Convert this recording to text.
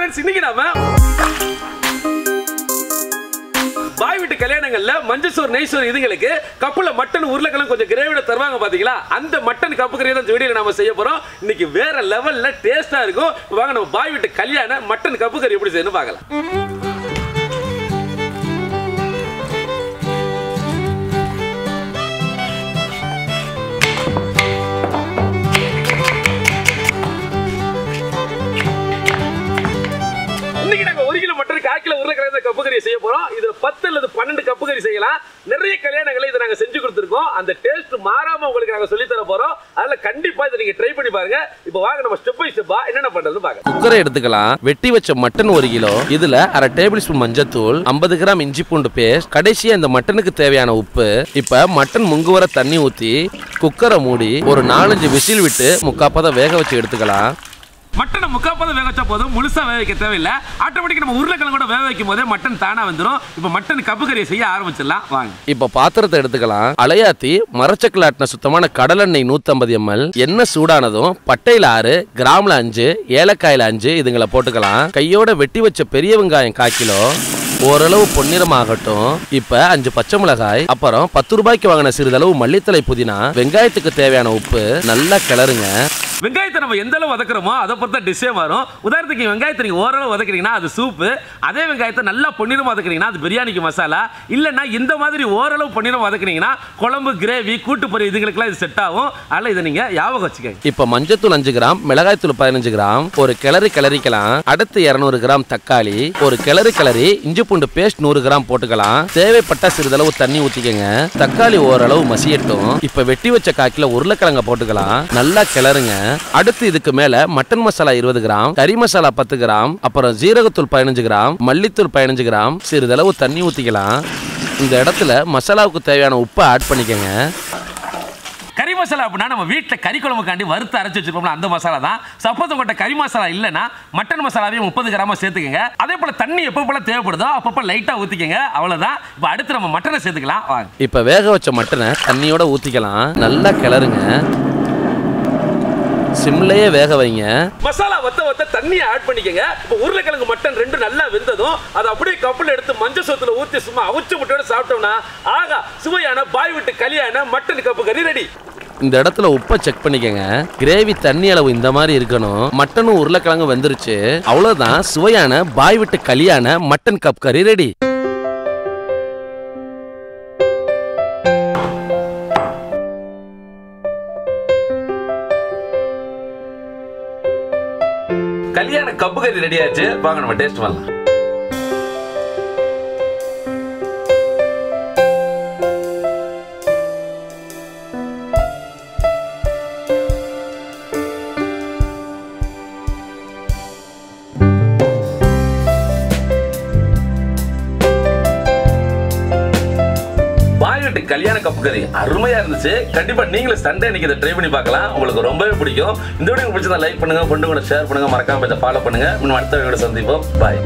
Friends, இன்னைக்கு நாம பாய் வீட்டு கல்யாணங்கள்ல மஞ்சசோறு நெய்சோறு இதுங்களுக்கு கப்புல மட்டன் உருளைக்கிழங்கு கொஞ்சம் கிரேவியோட தருவாங்க பாத்தீங்களா? அந்த மட்டன் கப்பு கறி தான் இந்த வீடியோல நாம செய்ய போறோம். இன்னைக்கு வேற லெவல்ல டேஸ்டா இருக்கும். வாங்க நம்ம பாய் வீட்டு கல்யாண மட்டன் கப்பு கறி எப்படி செய்யணும்னு பார்க்கலாம். இன்னைக்கு நாங்க 1 கிலோ மட்டன் 1/4 கிலோ உருளைக்கிழங்கு கப்பு கறி செய்ய போறோம். இதுல 10 அல்லது 12 கப்பு கறி செய்யலாம். நிறைய கல்யாணங்களை இதை நாங்க செஞ்சு கொடுத்துருக்கோம். அந்த டேஸ்ட் மாறாம உங்களுக்கு நாங்க சொல்லி தர போறோம். அதனால கண்டிப்பா இதை நீங்க ட்ரை பண்ணி பாருங்க. இப்போ வாங்க நம்ம ஸ்டெப் பை ஸ்டெப்பா என்னென்ன பண்றதுன்னு பாருங்க. குக்கரை எடுத்துக்கலாம். வெட்டி வச்ச மட்டன் 1 கிலோ, இதுல 1/2 டேபிள் ஸ்பூன் மஞ்சத்தூள், 50 கிராம் இஞ்சி பூண்டு பேஸ்ட், கடைசியா இந்த மட்டனுக்கு தேவையான உப்பு. இப்ப மட்டன் முங்கு வர தண்ணி ஊத்தி குக்கரை மூடி ஒரு 4-5 விசில் விட்டு 3/4 பதம் வேக வச்சு எடுத்துக்கலாம். மட்டனை 3/4 பதம் வேக வச்சா போதும், முழுசா வேக வைக்க தேவையில்லை. ஆட்டோமேட்டிக் நம்ம உருளைக்கிழங்கோட வேக வைக்கும் போதே மட்டன் தானா வந்துடும். இப்போ மட்டன் கப்பு கறியை செய்ய ஆரம்பிச்சிடலாம் வாங்க. இப்போ பாத்திரத்தை எடுத்துக்கலாம். அலையாத்தி மரச்சக்கில் ஆட்டின சுத்தமான கடலெண்ணெய் 150 ml. எண்ணெய் சூடானதும் பட்டையில 6, கிராம்ல 5, ஏலக்காயில 5 இதுங்களை போட்டுக்கலாம். கையோட வெட்டி வச்ச பெரிய வெங்காயம் 1/4 கிலோ, ஓரளவு பொன்னிறமாகட்டும். இப்ப 5 பச்சை மிளகாய், அப்புறம் 10 ரூபாய்க்கு வாங்கின சிறிதளவு மல்லித்தலை புதினா, வெங்காயத்துக்கு தேவையான உப்பு நல்லா கிளறுங்க. வெங்காயத்தை நம்ம எந்த அளவு வதக்குறோமோ அதை பொறுத்த டிஷ்ஷே வரும். உதாரணத்துக்கு வெங்காயத்தை நீங்க ஓரளவு வதக்குறீங்கன்னா அது சூப்பு, அதே வெங்காயத்தை நல்லா பொன்னிறமா வதக்குறீங்கன்னா அது பிரியாணிக்கு மசாலா, இல்லைன்னா இந்த மாதிரி ஓரளவு பொன்னிறமா வதக்குறீங்கன்னா குழம்பு, கிரேவி, கூட்டுப்பொரி இதுங்களுக்குலாம் இது செட் ஆகும். அதனால இதை நீங்க ஞாபகம் வச்சுக்கோங்க. இப்ப மஞ்சத்தூள் 5 கிராம், மிளகாய்த்தூள் 15 கிராம், ஒரு கிளறிக்கலாம். அடுத்து 200 கிராம் தக்காளி, ஒரு கிளறி இஞ்சி பூண்டு பேஸ்ட் 100 கிராம் போட்டுக்கலாம். தேவைப்பட்ட சிறிதளவு தண்ணி ஊத்திக்கங்க. தக்காளி ஓரளவு மசியட்டும். இப்ப வெட்டி வச்ச 1/4 கிலோ உருளைக்கிழங்க போட்டுக்கலாம். நல்லா கிளறுங்க. அடுத்து இதுக்கு மேல மட்டன் மசாலா 20 கிராம், கறி மசாலா 10 கிராம், அப்புறம் ஜீரகத்தூள் 15 கிராம், மல்லித்தூள் 15 கிராம், சிறிதளவு தண்ணி ஊத்திக்கலாம். இந்த இடத்துல மசாலாவுக்கு தேவையான உப்பை ஆட் பண்ணிக்கங்க. கறி மசாலா அப்படின்னா நம்ம வீட்டில் கறி குழம்புக்காண்டி வறுத்து அரைச்சி வச்சிருப்போம்ல அந்த மசாலா தான். சப்போஸ் உங்கள்கிட்ட கறி மசாலா இல்லைன்னா மட்டன் மசாலாவையும் 30 கிராமா சேர்த்துக்கங்க. அதே போல தண்ணி எப்போ போல தேவைப்படுதோ அப்பப்போ லைட்டா ஊத்திக்கங்க. அவ்வளவுதான். இப்போ அடுத்து நம்ம மட்டனை சேர்த்துக்கலாம் வாங்க. இப்போ வேக வச்ச மட்டனை தண்ணியோட ஊத்திக்கலாம். நல்லா கிளறுங்க. சிம்லையே வேக வைங்க. மசாலா வத்த தண்ணியை ஆட் பண்ணிக்கங்க. இப்போ உருளைக்கிழங்கு மட்டன் 2 நல்லா வெந்ததும் அதை அப்படியே கப்புல எடுத்து மஞ்சள் சோத்துல ஊத்தி சும்மா அவிச்ச முட்டையோட சாப்பிட்டோம்னா ஆகா சுவையான பாய் வீட்டு கல்யாண மட்டன் கப்பு கறி ரெடி. இந்த இடத்துல உப்பை செக் பண்ணிக்கங்க. கிரேவி தண்ணி அளவு இந்த மாதிரி இருக்கணும். மட்டனும் உருளைக்கிழங்கு வெந்துருச்சு. அவ்வளவுதான், சுவையான பாய் வீட்டு கல்யாண மட்டன் கப் கறி ரெடி. கல்யாண கப்பு கறி ரெடி ஆச்சு. வாங்க நம்ம டேஸ்ட் பண்ணலாம். கல்யாண கப்பு கறி அருமையா இருந்துச்சு. கண்டிப்பா நீங்களும் சண்டே இன்னைக்கு இதை ட்ரை பண்ணி பார்க்கலாம். உங்களுக்கு ரொம்பவே பிடிக்கும். இந்த வீடியோ பிடிச்சதா லைக் பண்ணுங்க, ஃப்ரெண்டு கூட ஷேர் பண்ணுங்க, மறக்காம இதை ஃபாலோ பண்ணுங்க. இன்னும் அடுத்த வீடியோல சந்திப்போம். பாய்.